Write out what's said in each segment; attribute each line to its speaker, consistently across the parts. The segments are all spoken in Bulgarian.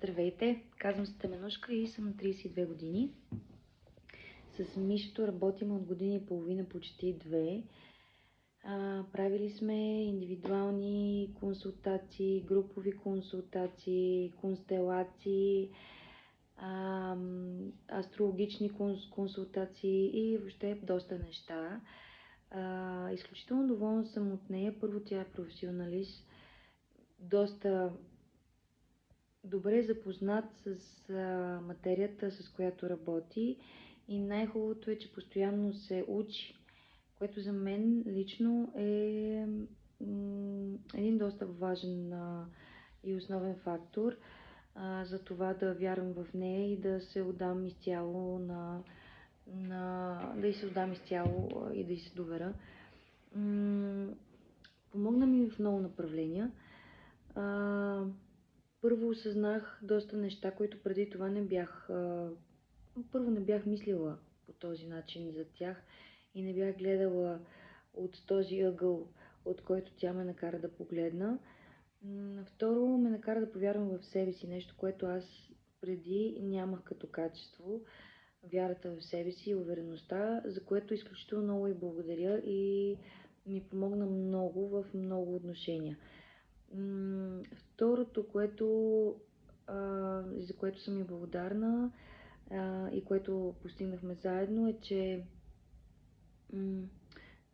Speaker 1: Здравейте, казвам се Теменушка и съм на 32 години. С Мишето работим от година и половина, почти две. Правили сме индивидуални консултации, групови консултации, констелации, астрологични консултации и въобще доста неща. Изключително доволна съм от нея. Първо, тя е професионалист, доста добре запознат с материята, с която работи, и най-хубавото е, че постоянно се учи, което за мен лично е един доста важен и основен фактор за това да вярвам в нея и да се отдам изцяло да й се отдам изцяло и да й се доверя. Помогна ми в много направления. Първо осъзнах доста неща, които преди това не бях мислила по този начин за тях и не бях гледала от този ъгъл, от който тя ме накара да погледна. Второ, ме накара да повярвам в себе си, нещо, което аз преди нямах като качество. Вярата в себе си и увереността, за което изключително много и благодаря и ми помогна много в много отношения. Второто, за което съм и благодарна и което постигнахме заедно, е, че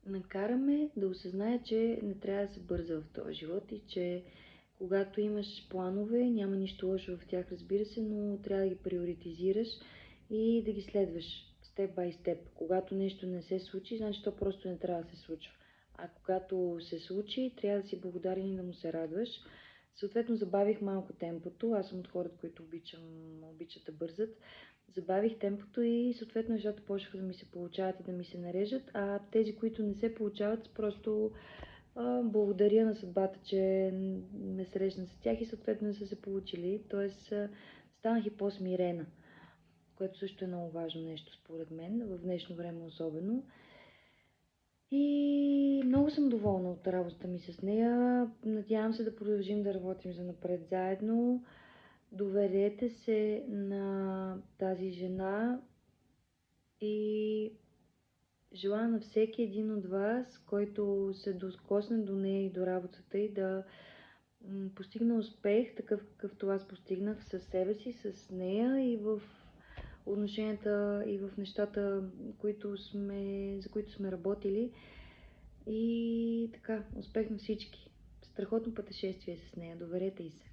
Speaker 1: накараме да осъзная, че не трябва да се бърза в този живот и че когато имаш планове, няма нищо лошо в тях, разбира се, но трябва да ги приоритизираш и да ги следваш степ бай степ. Когато нещо не се случи, значи то просто не трябва да се случва. А когато се случи, трябва да си благодарен и да му се радваш. Съответно, забавих малко темпото. Аз съм от хората, които обичат да бързат. Забавих темпото и съответно нещата почнаха да ми се получават и да ми се нарежат, а тези, които не се получават, просто благодаря на съдбата, че ме срещна с тях и съответно не са се получили. Тоест, станах и по-смирена, което също е много важно нещо според мен, в днешно време особено. И много съм доволна от работата ми с нея. Надявам се да продължим да работим занапред заедно. Доверете се на тази жена и желая на всеки един от вас, който се докосне до нея и до работата й, да постигне успех, такъв какъвто аз постигнах със себе си, с нея и в отношенията и в нещата, за които сме работили. И така, успех на всички. Страхотно пътешествие с нея. Доверете й се.